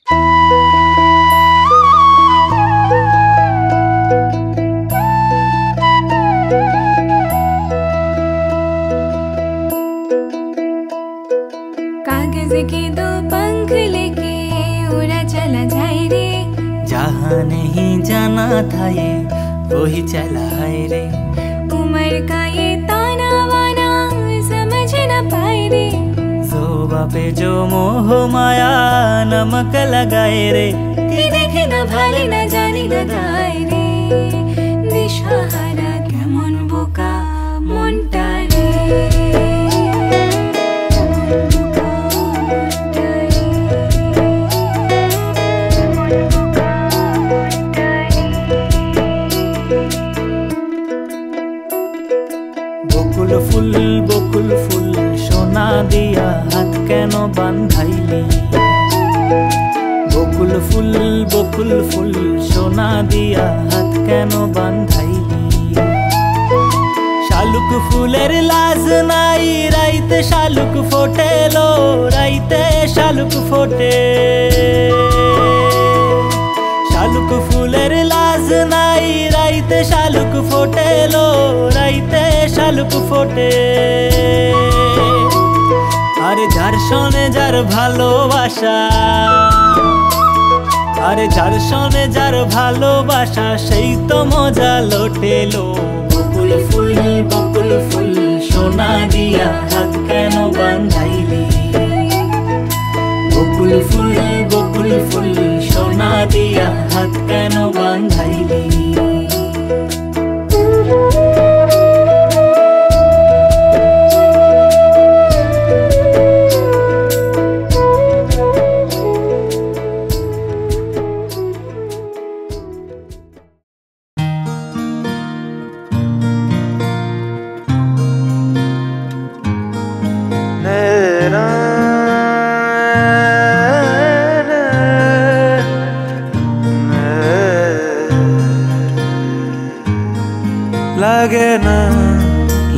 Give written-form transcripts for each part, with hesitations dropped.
कागज के दो पंख लेके उड़ा चला जाए रे, जहाँ नहीं जाना था ये वही चला है रे। उम्र का ये ताना वाना समझ न पाए रे, जोबा पे जो मोह माया नमक लगाए रे। कि देखे न भाले न जाने न दाए रे, दिशाहारा केमन बोका मनटा रे। বকুল ফুল সোনা দিয়া হাত কেন বান্ধাইলি? বকুল ফুল সোনা দিয়া হাত কেন বান্ধাইলি? শালুক ফুলের লাজ নাই, রাইতে শালুক ফোটেলো, রাইতে শালুক ফোটে। শালুক ফুলের লাজ নাই, রাইতে শালুক ফোটেলো, রাইতে শালুক ফোটে। আরে যার সনে যার ভালোবাসা, আরে যার সনে যার ভালোবাসা, সেই তো মজা লোটেলো। বকুল ফুল সোনা দিয়া হাত কেন বান্ধাইলি? বকুল ফুল সোনা দিয়া হাত কেন বান্ধাইলি?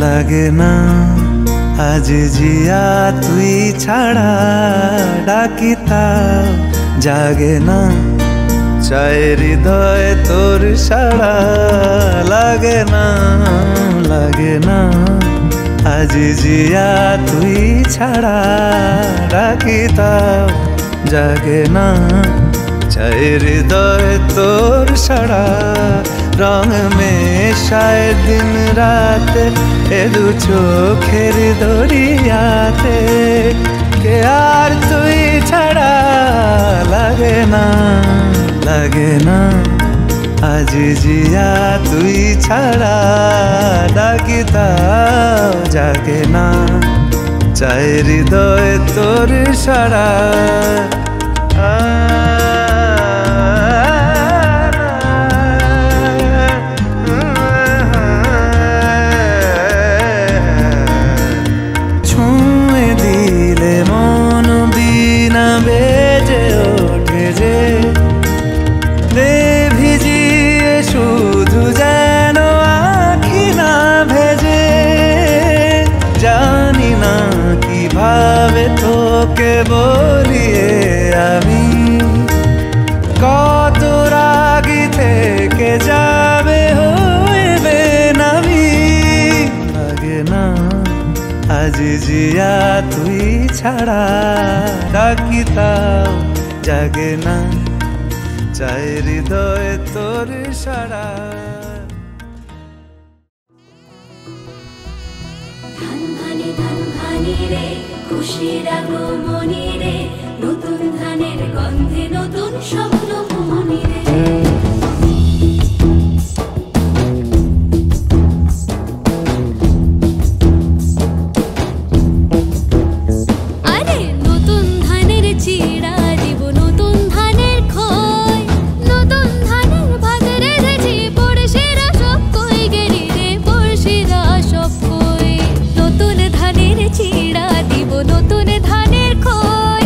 লাগে না আজ জিয়া তুই ছাড়া, ডাকিতাও জাগে না চায় হৃদয় তোর সাড়া। লাগে না আজ জিয়া তুই ছাড়া, ডাকিতাও জাগে না চায় হৃদয় তোর সাড়া। রং মেশায় দিন রাত এ দু চোখের দরিয়াতে, কে আর তুই ছাড়া। লাগে না আজ জিয়া তুই ছাড়া, ডাকিতাও জাগে না চায় হৃদয় তোর সাড়া। তোকে বলিয়ে আমি কত রাগি থেকে যাবে হইবে নামি। লাগে না আজ জিয়া তুই ছাড়া, ডাকিতাও জাগে না চায় হৃদয় তোর সাড়া। খুশির আগমনী রে, নতুন ধানের গন্ধে নতুন স্বপ্ন মনি রে। আরে নতুন ধানের চিড়া দিব, নতুন ধানের খই, নতুন ধানের ভাত রেঁধেছি, পড়শিরা সব কই গেলি রে, পড়শিরা সব কই। নতুন ধানের চিড়া দিব, নতুন ধানের খই,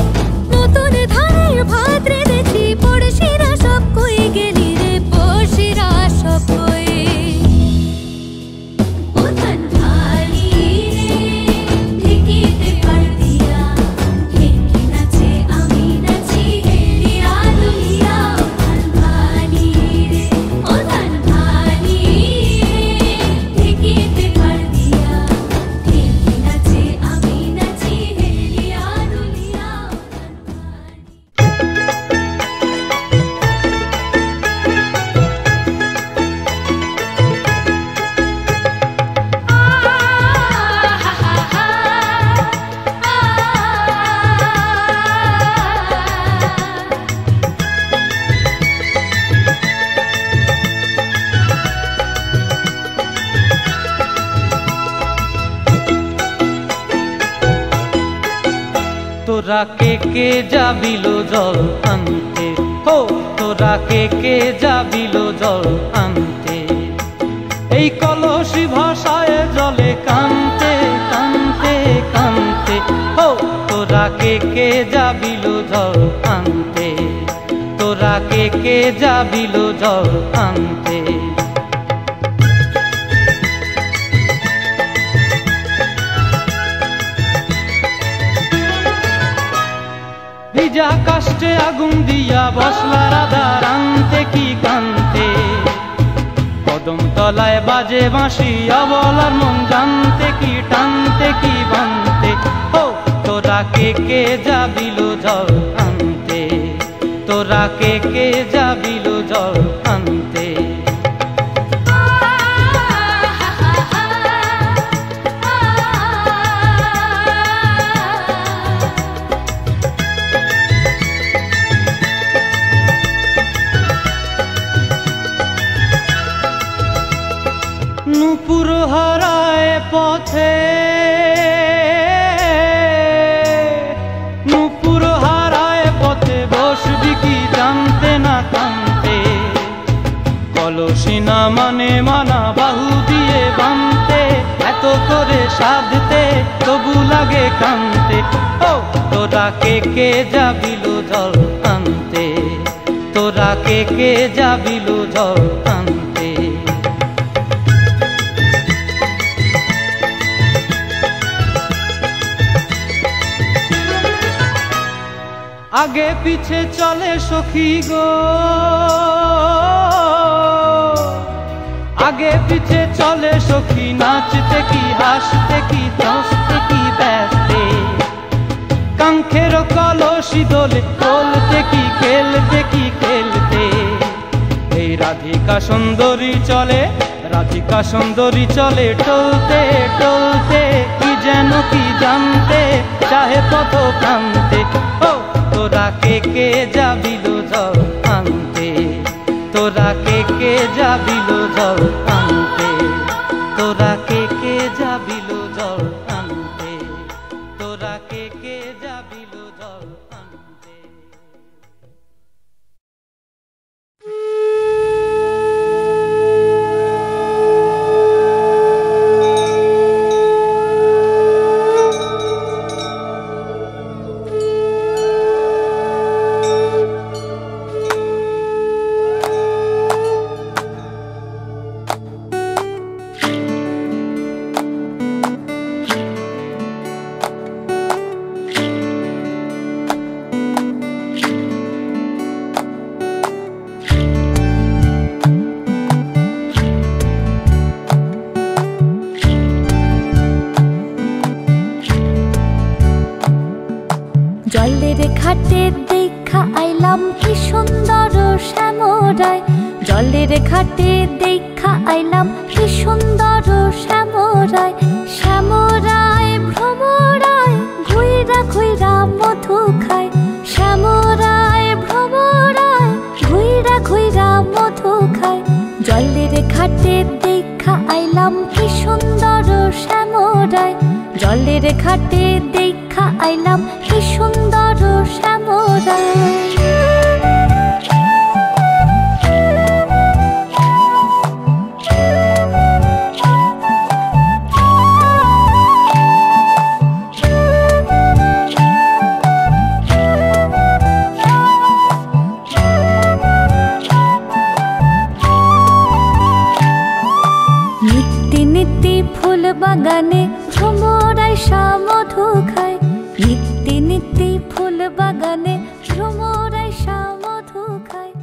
তোরা কে যাবিল জল আনতে, ও তোরা কে যাবিল জল আনতে, এই কলসি ভাষায় জলে কানতে কানতে কানতে, ও তোরা কে যাবিল জল আনতে, তোরা কে যাবিল জল আনতে। ভিজা কাষ্টে আগুন দিয়া বসলা রাধার আনতে কি কানতে, কদম তলায় বাজে বাঁশি অবলার মন জানতে কি টানতে কি বানতে, ও তোরা কে যাবিল জল আনতে, তোরা কে যাবিল জল আনতে। নূপুর হারায় পথে, নূপুর হারায় পথে বসবি কি জানতে না কানতে, কলসি না মানে মানা বাহু দিয়ে বানতে, এত করে সাধতে তবু লাগে কানতে, ও তোরা কে যাবিল জল আনতে, তোরা কে যাবিল জল আনতে। আগে পিছে চলে সখী গো, আগে পিছে চলে সখী, নাচতে কি হাসতে কি হাসতে কি ব্যস্তে, কাঙ্ক্ষের কলসি দোলে তোলতে কি খেলতে কি খেলতে, এই রাধিকা সুন্দরী চলে, রাধিকা সুন্দরী চলে টলতে টলতে, কি যেন কি জানতে চাহে পথ প্রান্তে, ও তোরা কে যাবিল জল আনতে, তোরা কে যাবিল জল আনতে, তোরা কে যাবিল জল আনতে, তোরা কে যাবিল জল আনতে। জলের ঘাটে দেখা আইলাম কি সুন্দর শ্যামরায়, জলের ঘাটে দেখা আইলাম কি সুন্দর শ্যামরায়, শ্যামরায় ভ্রমরায় ঘুইরা ঘুইরা মধু খায়, শ্যামরায় ভ্রমরায় ঘুইরা ঘুইরা মধু খায়, জলের ঘাটে দেখা আইলাম কি সুন্দর শ্যামরায়, জলের ঘাটে দেখা আইলাম কি সুন্দর শ্যামরায়। নিত্যি নিত্যি ফুল বাগানে ভ্রমরায় মধু খায়, নিত্যি নিত্যি ফুল বাগানে ভ্রমরায় মধু খায়।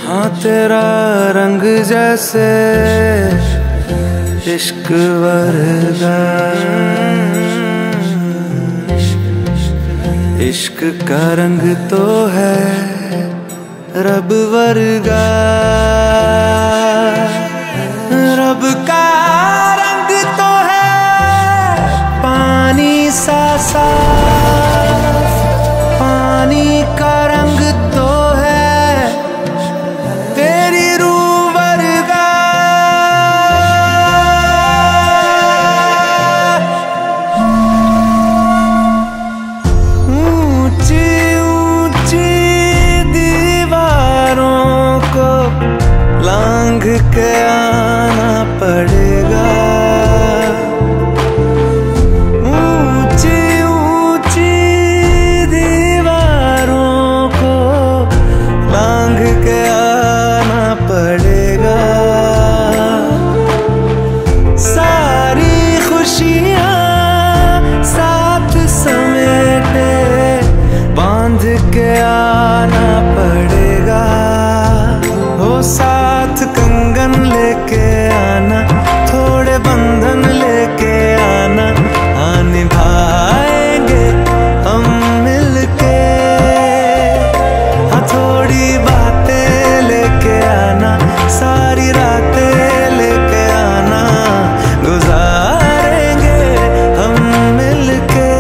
हाँ तेरा रंग जैसे इश्क वर्गा, इश्क का रंग तो है रब वर्गा, रब का रंग तो है पानी सा साफ, पानी का रंग तो है तेरी रूह वर्गा। ऊंची ऊंची दीवारों को लांघ के आना पड़ेगा, ऊंची ऊंची दीवारों को लांघ के आना पड़ेगा। सारी खुशियाँ साथ समेटे बांध के आना पड़ेगा, हो साथ कंगन लेके आना, थोड़े बंधन लेके आना, निभाएंगे हम मिलके। हाँ थोड़ी बातें लेके आना, सारी रातें लेके आना, गुजारेंगे हम मिलके।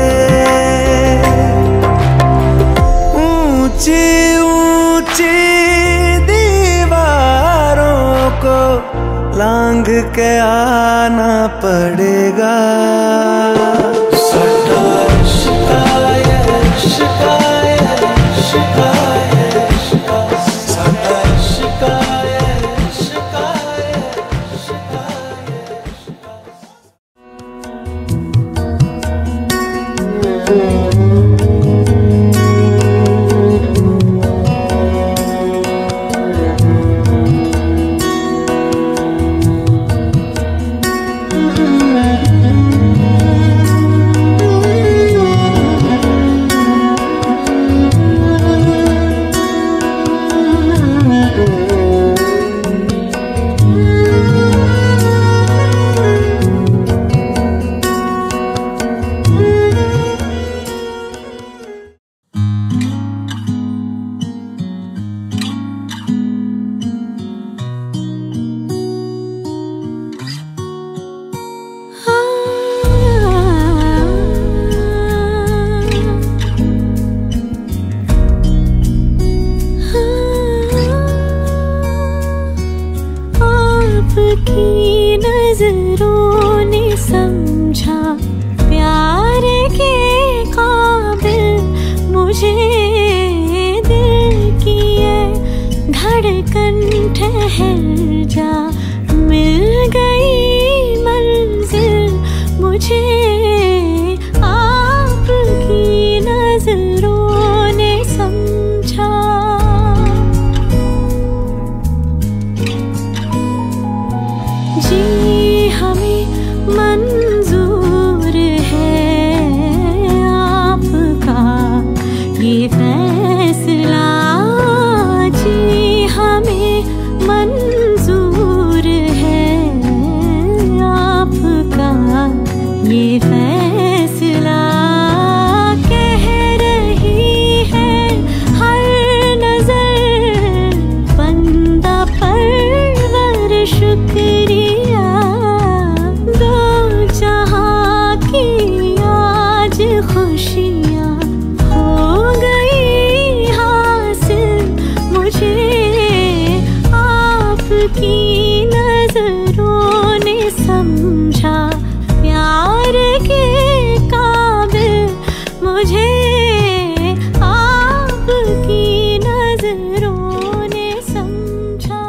ऊंची ऊंची दीवारों को लांघ के आना पड़ेगा। आपकी नजरों ने समझा प्यार के काबिल मुझे। दिल की ये धड़कन ठहर जा, मिल गई मंजिल मुझे। आपकी नजरों ने समझा। जी हमें मंजूर है आपका ये फैसला। जी हमें मंजूर है आपका ये फैसला। कह रही है हर नजर बंदा परवर शुक्रिया। दो जहां की आज खुशियाँ हो गई हासिल मुझे। आपकी नजरों ने समझा प्यार के काबिल मुझे। आपकी नजरों ने समझा।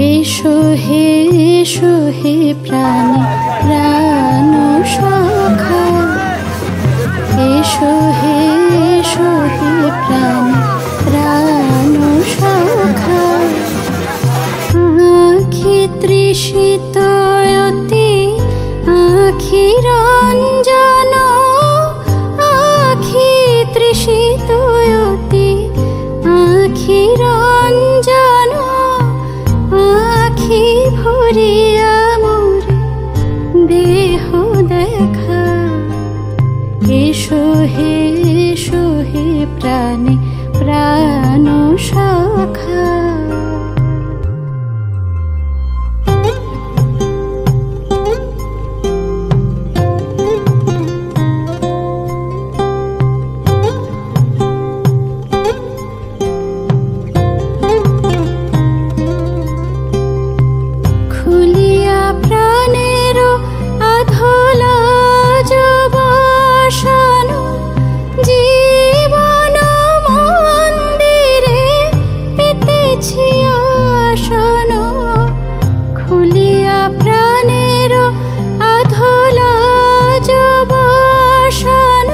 এসো হে প্রাণী প্রাণ সখা। এসো হে প্রাণী প্রাণ সখা। আখি তৃষিত অতি আখি রঞ্জন। আখি তৃষিত অতি আখি রঞ্জন। আখি ভরিয়া মোরে দেহ দেখা। এসো হে প্রাণী প্রাণ সখা। খুলিয়া প্রাণের আধলা যবাসন। জীবন মন্দিরে পেতেছি আসন। খুলিয়া প্রাণের আধলা যবাসন।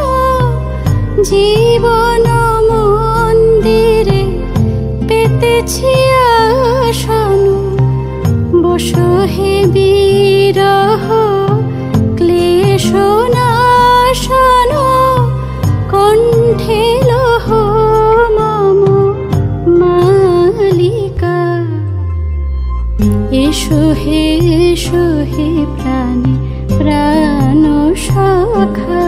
জীবন মন্দিরে পেতেছি আসন। বসো হে বিরহ ক্লেশ নাশন। কণ্ঠে লহ মম মালিকা। এসো হে প্রাণী প্রাণ সখা।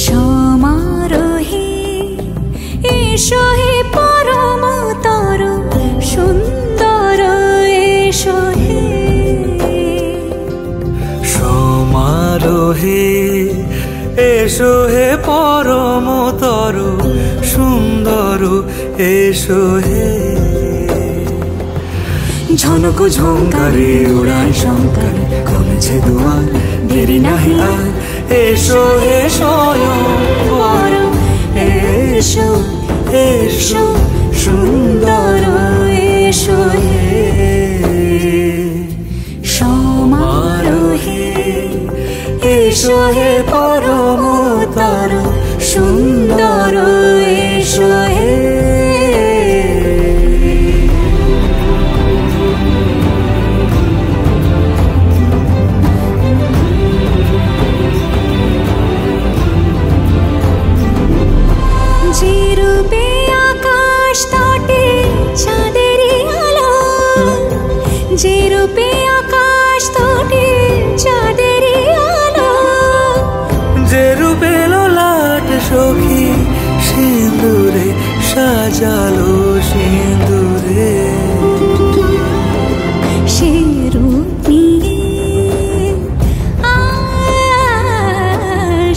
সমারোহে এসো হে পরমতর সুন্দর। এসো হে সমারোহে এসো হে পরমতর সুন্দর। এসো হে ঝনক ঝঙ্কারে উড়ায় শঙ্কর। কমেছে দুয়ার দেরি নাহি আর। এসো হে স্বয়ংবর। এসো সুন্দর। এসো হে সমারোহে এসো হে পরমতর সুন্দর। এসো হে সে রূপে ললাট সখী সিঁদুরে সাজালো সিঁদুরে সে রূপ নিয়ে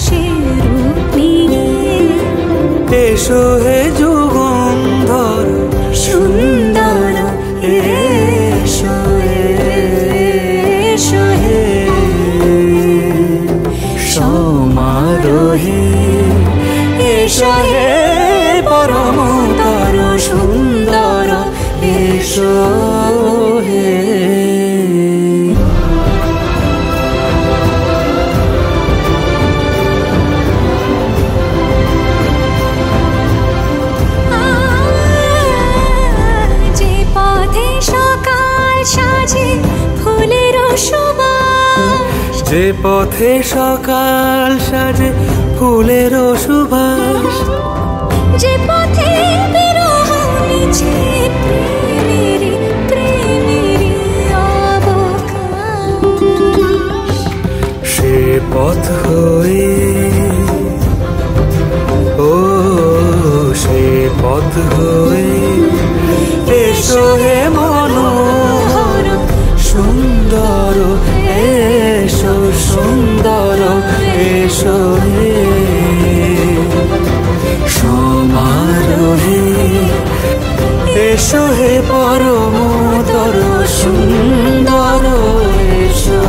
সে রূপ নিয়ে এসো হে যুগন্ধর সুন্দর এসো এসো হে সমারোহে এসো হে পরমতর সুন্দর এসো হে যে পথে সকাল সাজে ফুলের সুবাস যে পথে সকাল সাজে ফুলের সুবাস যে পথে বিরহ মিছে প্রেমেরই প্রেমেরই অবকাশ সে পথ হয়ে ও সে পথ হয়ে এসো হে মনোহর সুন্দর এসো সুন্দর এসো হে সমারোহে এসো হে পরমতর সুন্দর এসো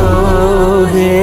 হে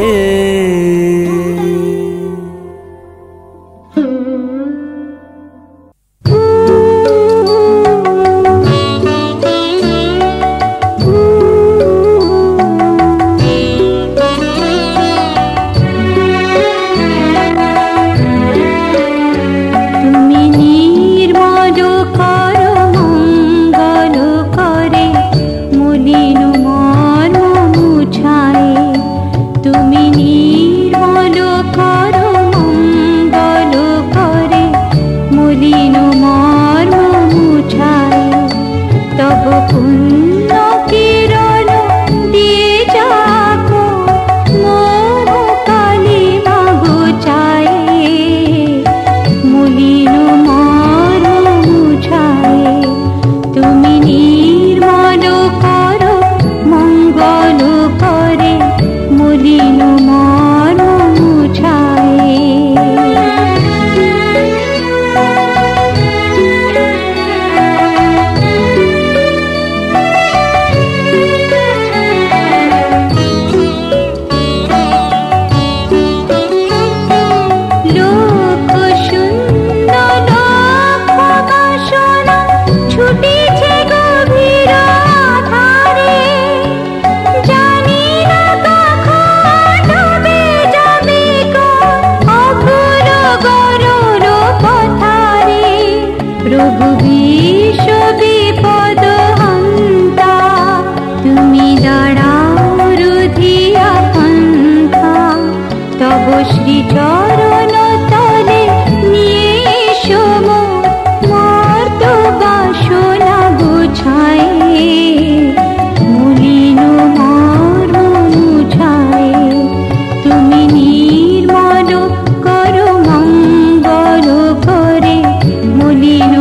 মলিন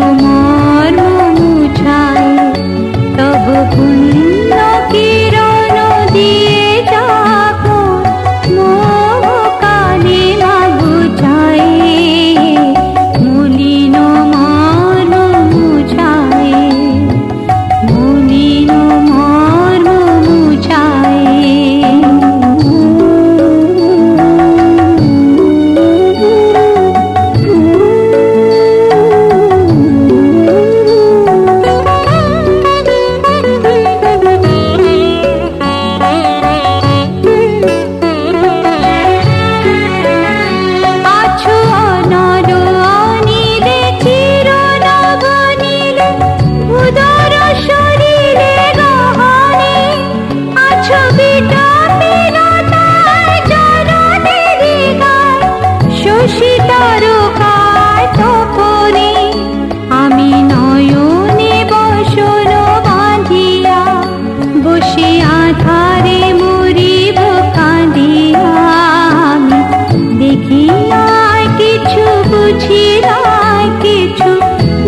বেদনায় কিছু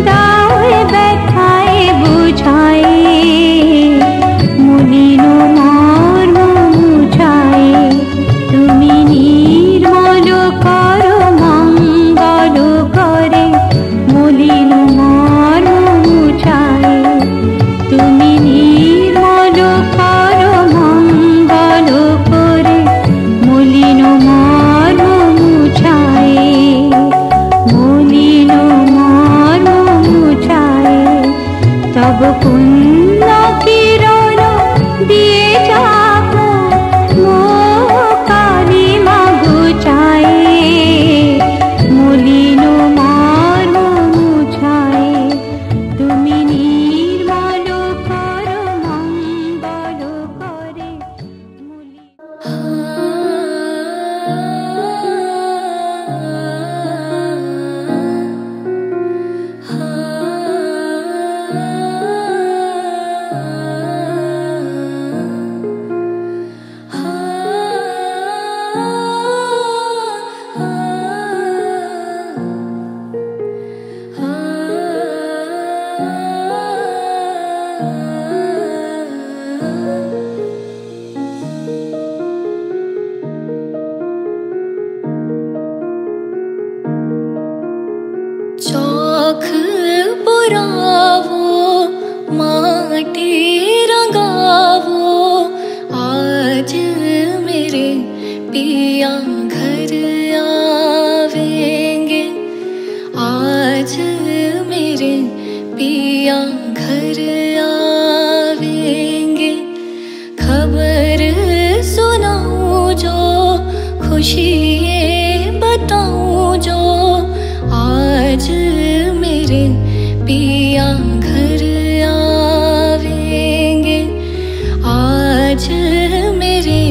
দাও ব্যথায় বুঝায় মলিন মর্ম মুছায় তুমি নির্মল করো মঙ্গল করে মলিন মর্ম মুছায় তুমি নির্মল করো মঙ্গল করে মলিন মর্ম মুছায় মলিন মর্ম মুছায় তব পুণ্য কিরণ দিয়ে যাবো মো কালিমা গুছায় মলিন মর্ম মুছায় তুমি নির্মল করো মঙ্গল করে चौख पुरावो माटी रंगावो आज मेरे पिया घर आवेंगे आज मेरे पिया घर आवेंगे खबर सुनाऊं जो खुशी बताऊं जो आज मेरे पिया घर आवेंगे आज मेरे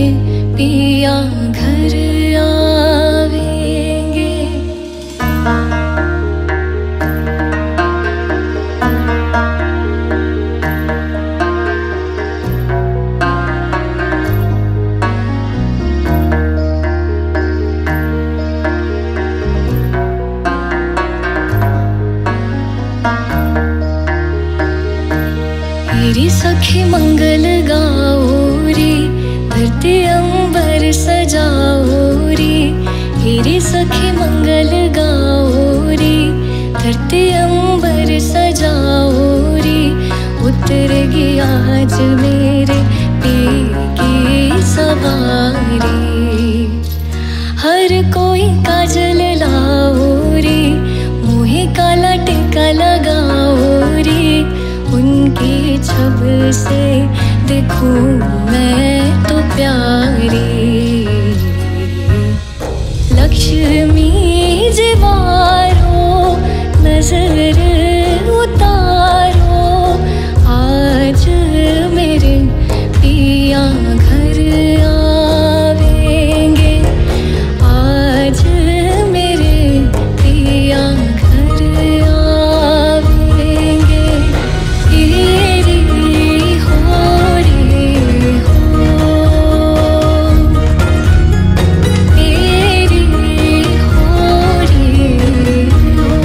पिया घर आवेंगे मेरी सखी मंगल गाओ री धरती अंबर सजाओ री मेरी सखी मंगल गाओ री धरती अंबर सजाओ री उतरेगी आज मेरे पी की सवारी हर कोई काजल लाओ री मुहे काला टिका लगाओ री उनकी छब से देखूं मैं तो प्यारी लक्ष्मी जीवारो नजर उतारो आज मेरे पिया घर आवेंगे आज मेरे पिया घर आवेंगे तेरी हो रे हो तेरी हो रे हो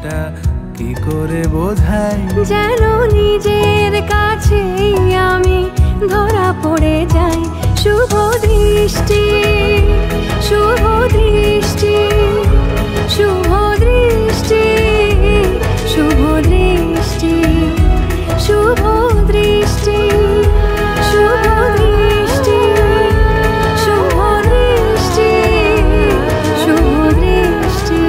সেটা কি করে বোঝাই? যেন নিজের কাছেই আমি ধরা পড়ে যাই। শুভ দৃষ্টি, শুভ দৃষ্টি, শুভ দৃষ্টি, শুভ দৃষ্টি, শুভ দৃষ্টি, শুভ দৃষ্টি, শুভ দৃষ্টি, শুভ দৃষ্টি।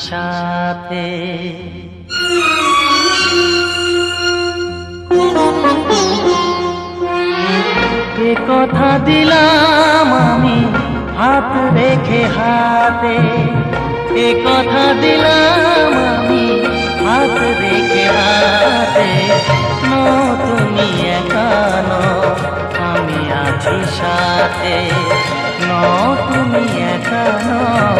সাথে এ কথা দিলাম আমি হাত রেখে হাতে, এ কথা দিলাম আমি হাত রেখে হাতে। তুমি একা নও, আমি আছি সাথে। তুমি একা নও,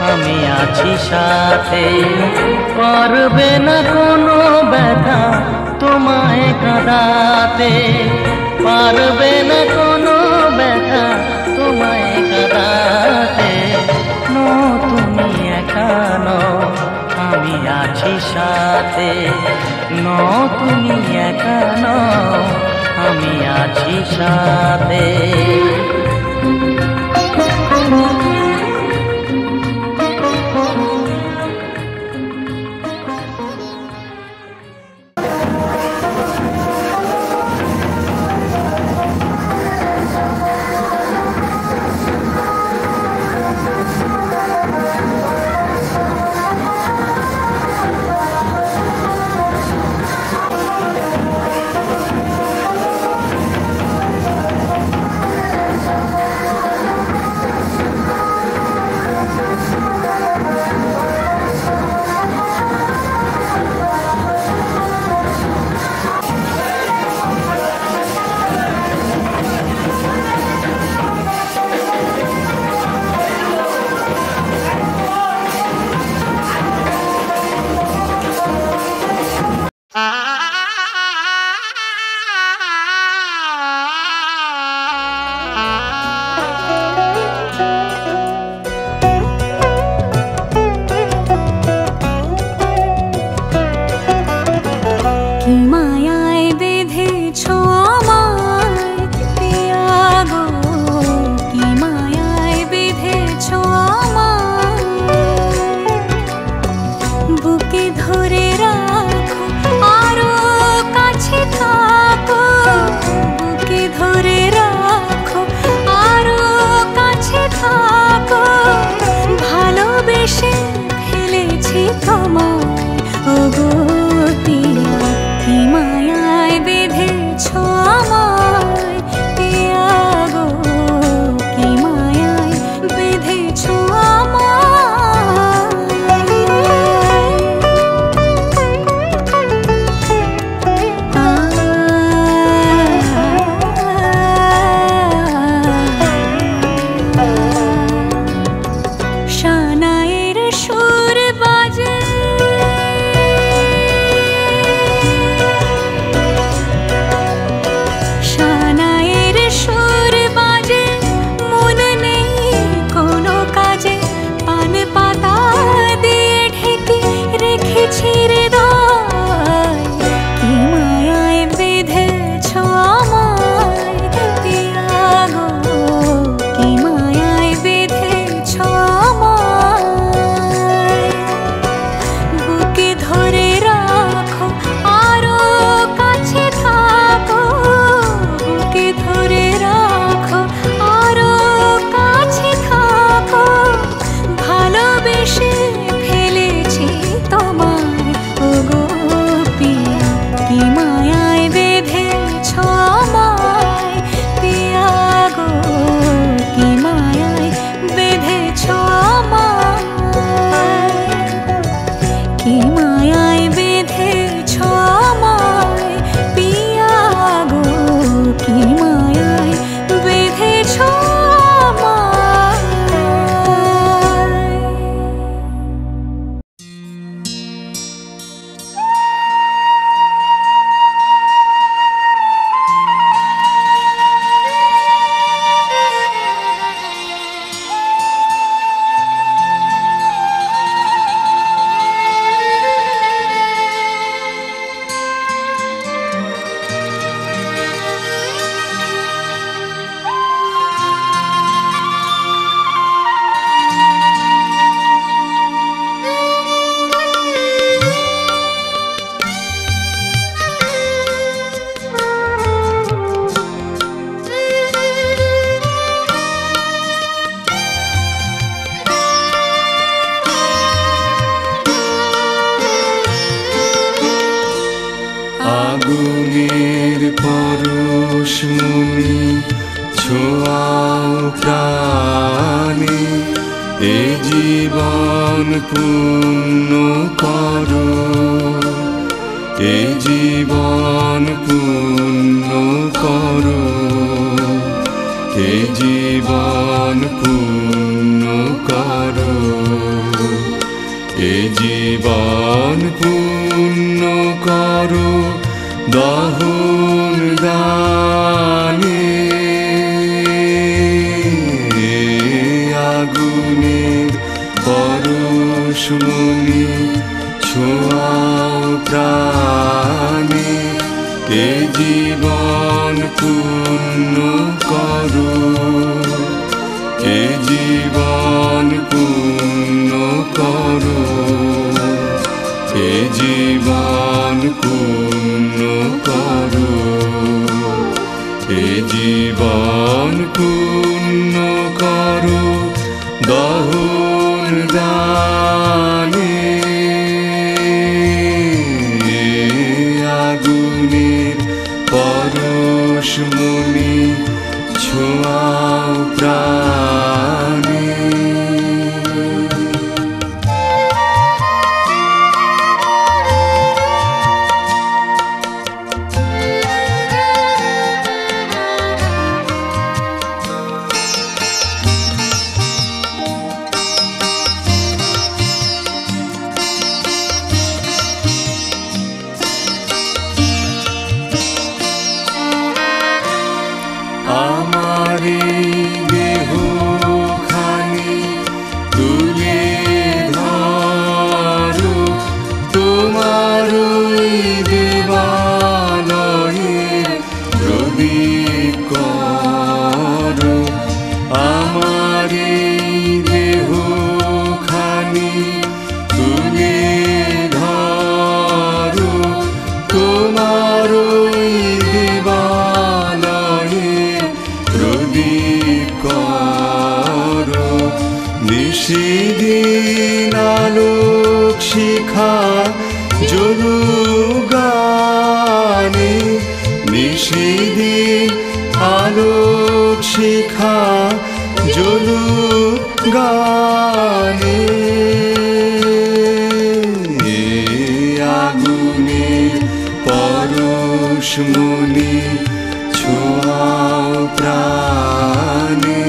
আমি আছি সাথে। করবে না কোনো ব্যথা তোমায় কাঁদাতে, পারবে না কোনো ব্যথা তোমায় কাঁদাতে। তুমি একা নও, আমি আছি সাথে। তুমি একা নও, আমি আছি সাথে। আগুনের পরশমণি ছোঁয়াও প্রাণে, এ জীবন পূর্ণ করো, এ জীবন পূর্ণ করো, এ জীবন পূর্ণ করো, এ জীবন পূর্ণ করো দহন দানে। আগুনের পরশমণি ছোঁয়াও প্রাণে, এ জীবন পূর্ণ করো, এ জীবন পূর্ণ করো, এ জীবন পূর্ণ করো, এ জীবন পূর্ণ করো দহন দানে। আগুনের পরশমণি ছোঁয়াও প্রাণে। নিশিদিন আলোক শিখা জ্বলুক গানে, নিশিদিন আলোক শিখা জ্বলুক গানে। আগুনের পরশমণি ছোঁয়াও প্রাণে।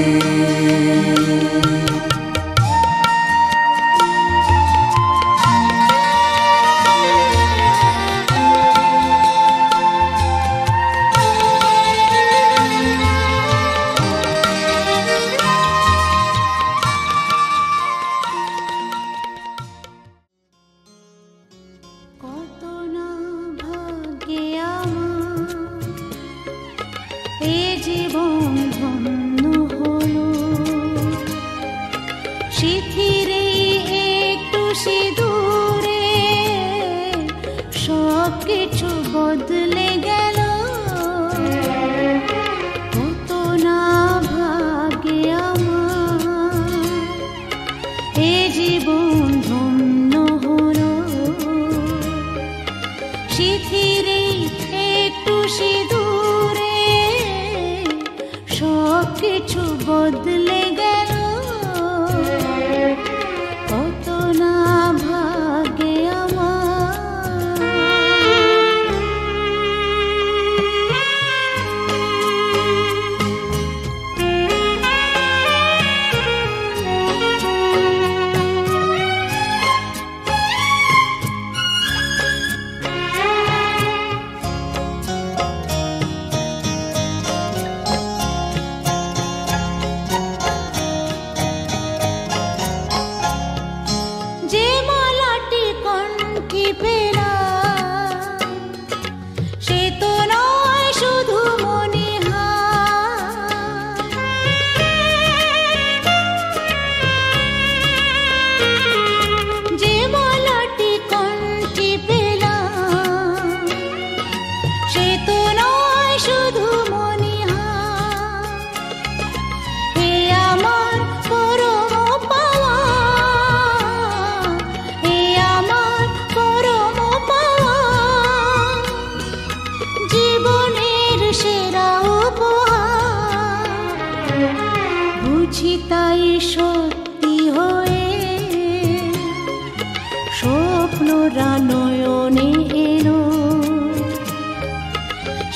স্বপ্নরা নয়নে এলো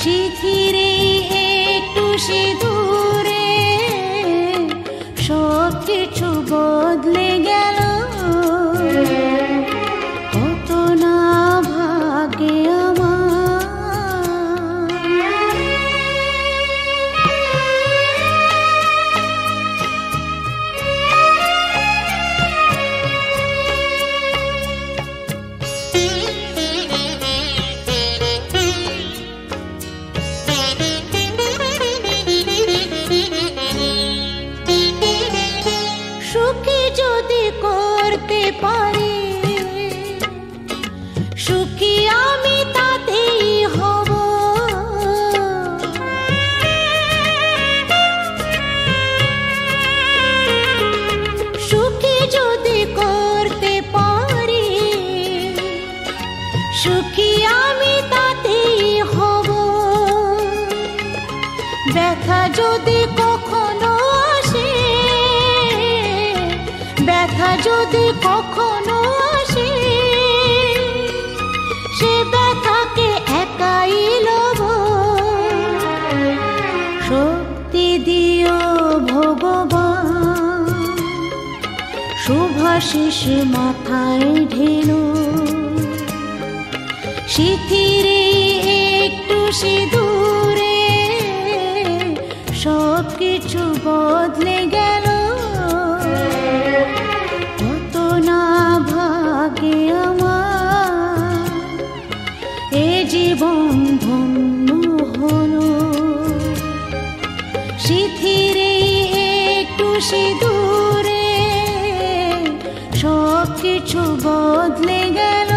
শিথিরে একটু সিঁদুরে সব কিছু বদলে গেল কত না ভাগে আমার সুখী যদি করতে পারি সুখী আমি তাতেই হব সুখী যদি করতে পারি সুখী আমি তাতেই হব ব্যথা যদি কখনো আসে ব্যথা যদি কখনো আসে সে ব্যথাকে একাই লব শক্তি দিও ভগবান শুভাশিস মাথায় ঢেলো শিথিরে একটু সিঁদুরে সব কিছু বদলে গেল কত না ভাগে আমার এ জীবন ধন্য হলো শিথিরে একটু সিঁদুরে সব কিছু বদলে গেল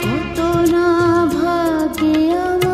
কত না ভাগে আমার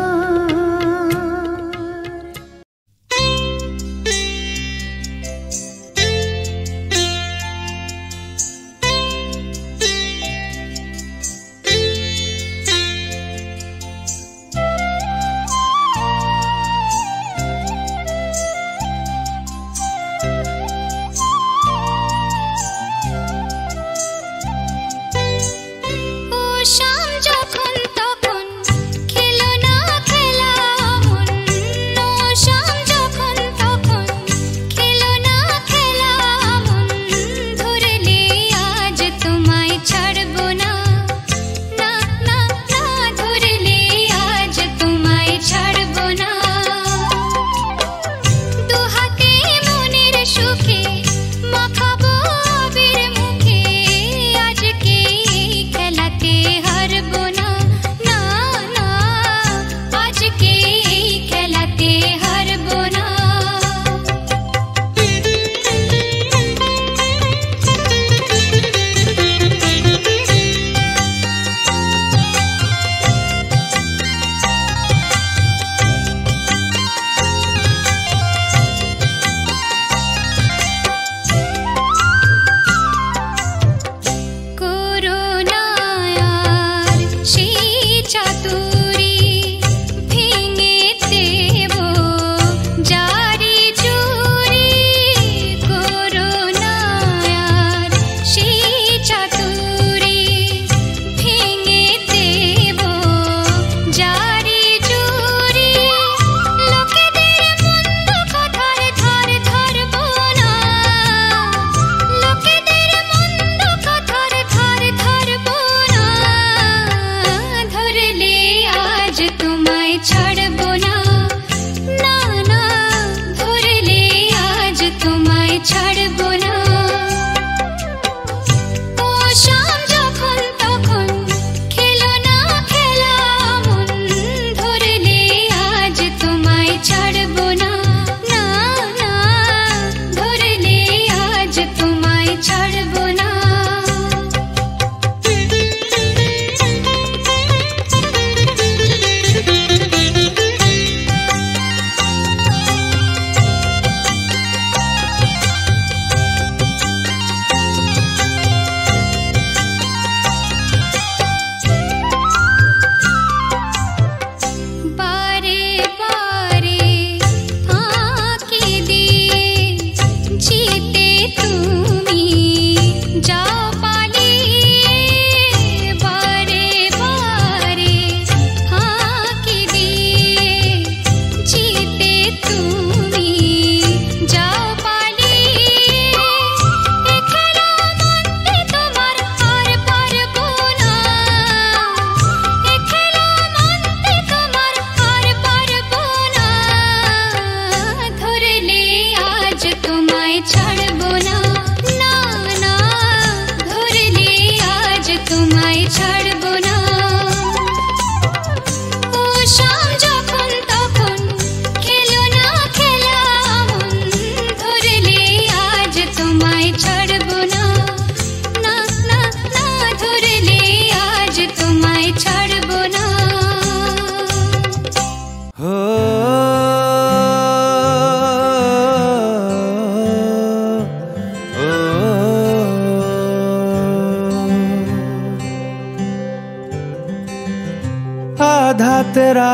तेरा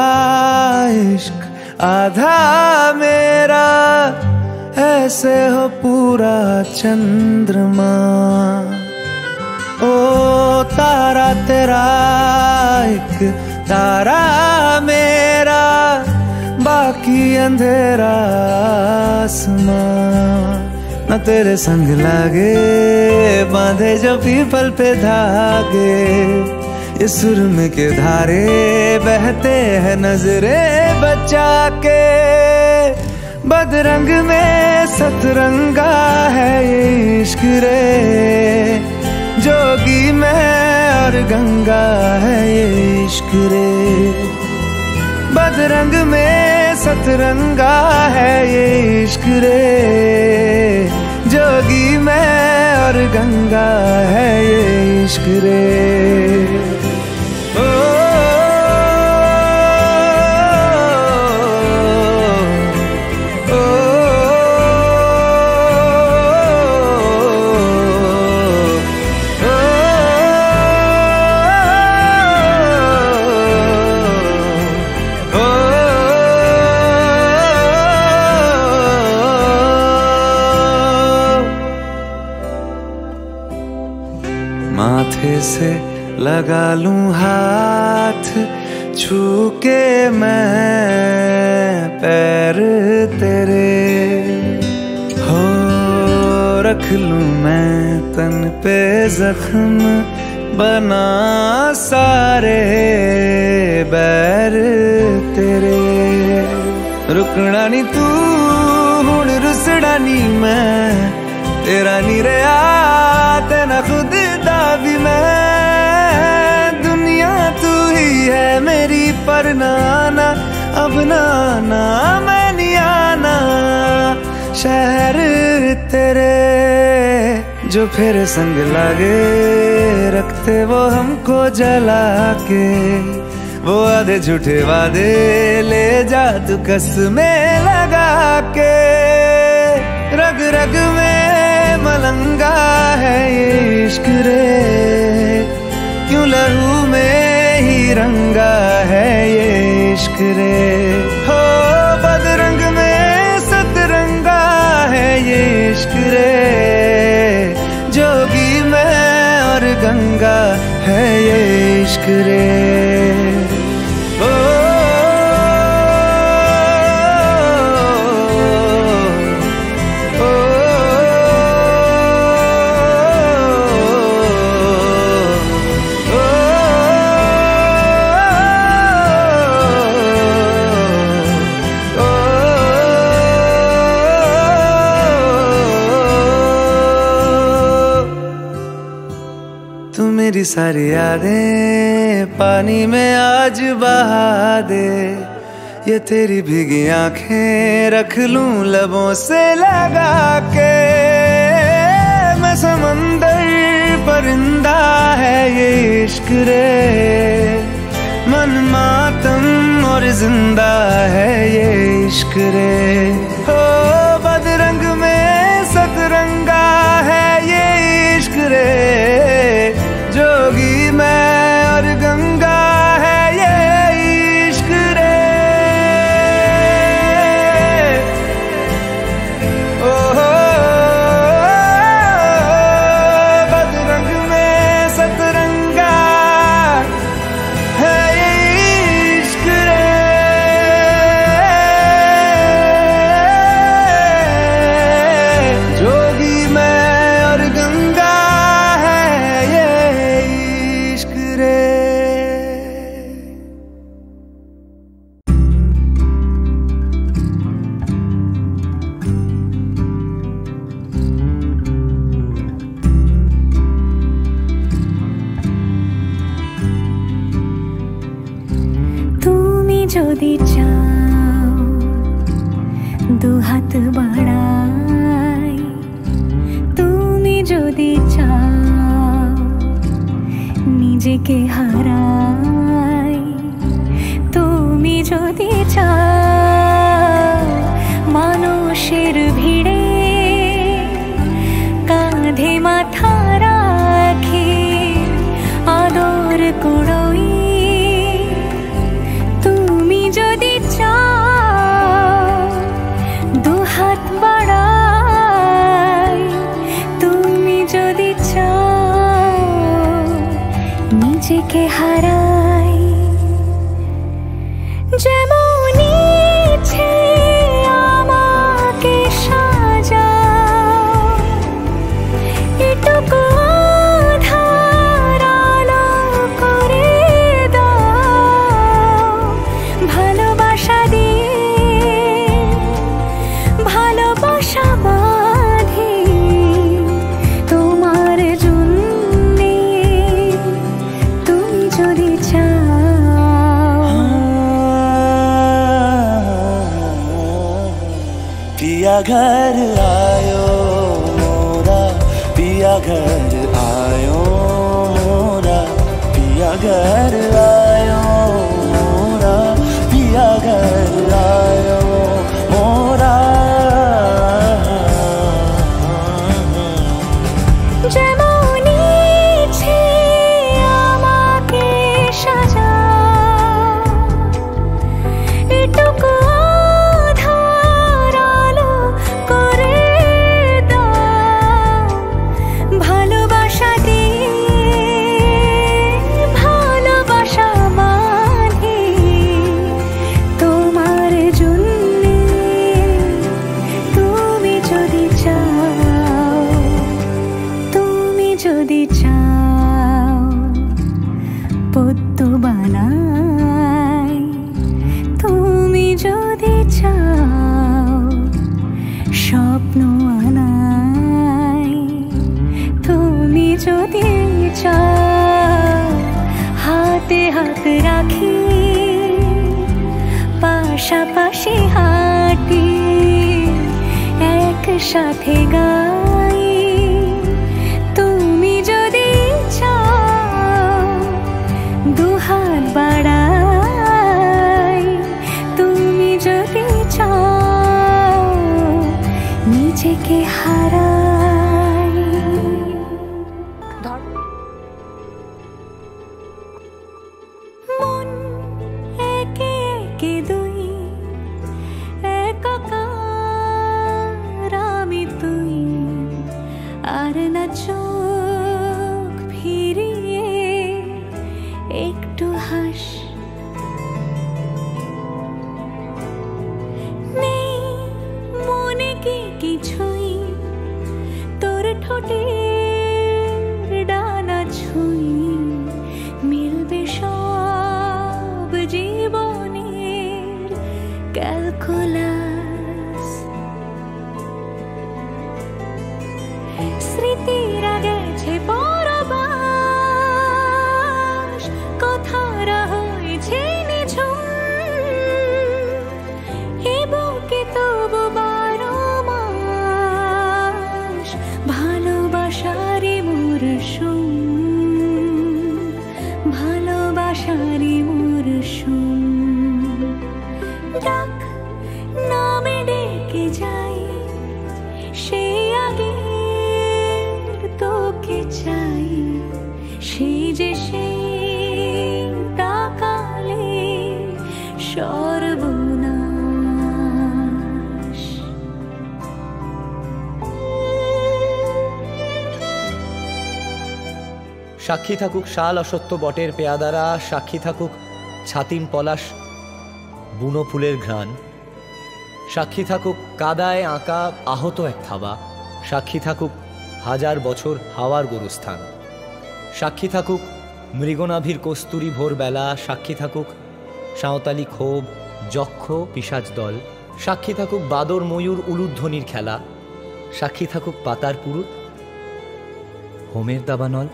इश्क आधा मेरा, ऐसे हो पूरा चंद्रमा। ओ तारा तेरा एक तारा मेरा, बाकी अंधेरा आसमां। न तेरे संग लागे बांधे जो पीपल पे धागे, ये सुरम के धारे बहते हैं नजरे बचा के। बदरंग में सतरंगा है ये इश्क रे, जोगी मैं और गंगा है ये इश्क रे। बदरंग में सतरंगा है ये इश्क रे, जोगी मैं और गंगा है ये इश्क रे। माथे से लगा लूं हाथ, छू के मैं पैर तेरे, हो रख लूं मैं तन पे जख्म, बना सारे बैर तेरे। रुकना नी तू हुण रुसड़ा नी मैं, तेरा नी रहा तेना खुद दा भी मैं। दुनिया तू ही है मेरी पर नाना, अब नाना मैं नहीं आना। शहर तेरे जो फिर संग लागे, रखते वो हमको जला के। वो आधे झूठे वादे ले जा तू कसमें लगा के। रग रग में मलंगा है ये इश्क रे, क्यों लहू में ही रंगा है ये इश्क रे। हो बदरंग में सतरंगा है ये इश्क रे, जोगी मैं और गंगा है ये इश्क रे। मेरी सारी यादें पानी में आज बहा दे, ये तेरी भीगी आंखें रख लूं लबों से लगा के। मैं समंदर परिंदा है ये इश्क रे, मन मातम और जिंदा है ये इश्क रे। हो बदरंग में सतरंगा है ये इश्क रे, जोगी मैं और गंगा है ये इश्क रे। ओ बदरंग में सतरंगा है ये इश्क रे, जोगी मैं और गंगा যদি চাও দু হাত বাড়াই, তুমি যদি চাও নিজেকে হারাই, তুমি যদি চাও মানুষের ভিড়ে কাঁধে মাথা রাখি আদর কুড়োই, নিজেকে হারাই যেমন ইচ্ছে আমাকে সাজাও এটুকু আধার আলো করে দাও ভালোবাসা দিয়ে ভালোবাসা বাঁধি তোমার জন্যে তুমি যদি চাও पिया घर आयो मोरा पिया घर आयो मोरा पिया घर आयो मोरा पिया घर आयो मोरा যেমন ইচ্ছে আমাকে সাজাও এটুকু আধার আলো করে দাও ভালোবাসা দিয়ে ভালোবাসা বাঁধি তোমার জন্যে তুমি যদি চাও তুমি যদি চাও পদ্ম বানাই তুমি যদি চাও স্বপ্ন আনাই তুমি যদি চাও হাতে হাত রাখি পাশাপাশি হাঁটি একসাথে গাই তুমি যদি চাও দুহাত বাড়াই তুমি যদি চাও নিজেকে হারাই মন একে একে দুই একাকার আমি তুই আর না চোখ ফিরিয়ে একটু হাস নেই মনে কি কিছুই তোর ঠোঁটের ডানা ছুঁই মিলবে সব জীবনের ক্যালকুলাস স্মৃতিরা গেছে পরবাস কথারা হয়েছে নিঝুম এ বুকে তবু 12 মাস ভালোবাসারই মরশুম ভালোবাসারই মরশুম ডাক নামে ডেকে যাই সে আগে তোকে চাই সে যে সেই তাকালে সর্বনাশ সাক্ষী থাকুক শাল অসত্য বটের পেয়াদারা সাক্ষী থাকুক ছাতিম পলাশ বুনো ফুলের ঘ্রাণ সাক্ষী থাকুক কাদায় আঁকা আহত এক থাবা সাক্ষী থাকুক হাজার বছর হাওয়ার গোরস্থান সাক্ষী থাকুক মৃগনাভির কস্তুরী ভোরবেলা সাক্ষী থাকুক সাঁওতালি ক্ষোভ যক্ষ পিশাচ দল সাক্ষী থাকুক বাদর ময়ূর উলুধ্বনির খেলা সাক্ষী থাকুক পাতার পুরুত হোমের দাবানল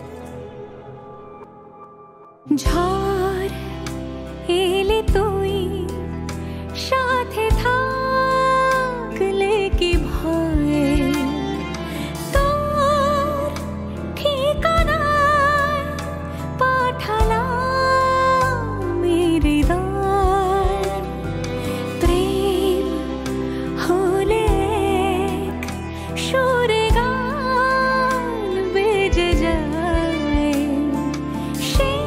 ঝড় এলে তুই সাথে থাকলে কি ভয় তোর ঠিকানায় পাঠালাম হৃদয় প্রেম হলে এক সুরে গান বেজে যায় সেই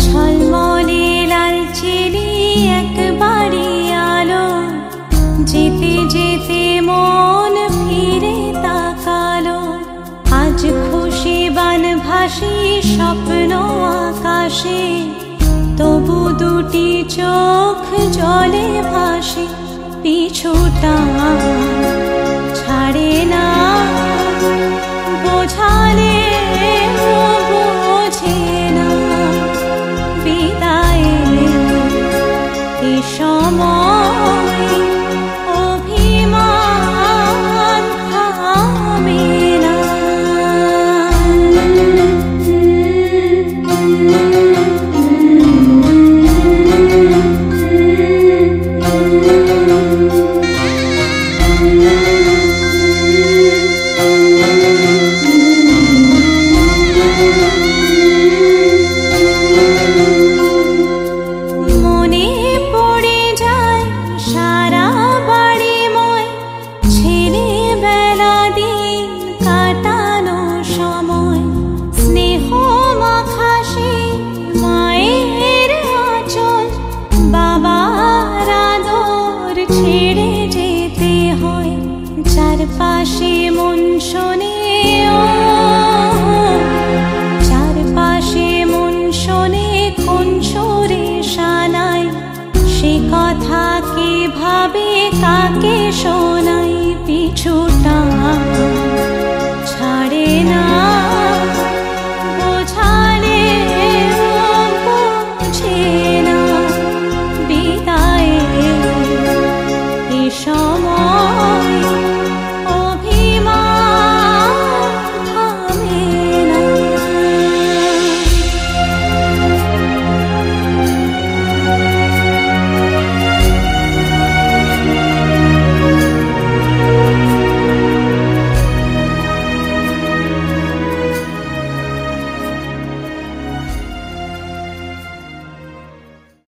ঝলমলে লালচেলি একবারে আলো, যেতে যেতে মন ফিরে তাকালো। আজ খুশি বান ভাসি স্বপ্ন আকাশে, তবু দুটি চোখ জলে ভাসে। পিছুটা ছাড়ে না, বোঝালে বোঝে না। বিদায়ে এ সময় অভিমান থামে না। চারপাশে মন শোনে, চারপাশে মন শোনে কোন সুরে শানায়। সে কথা কে ভাবে, কাকে শোনাই? পিছুটা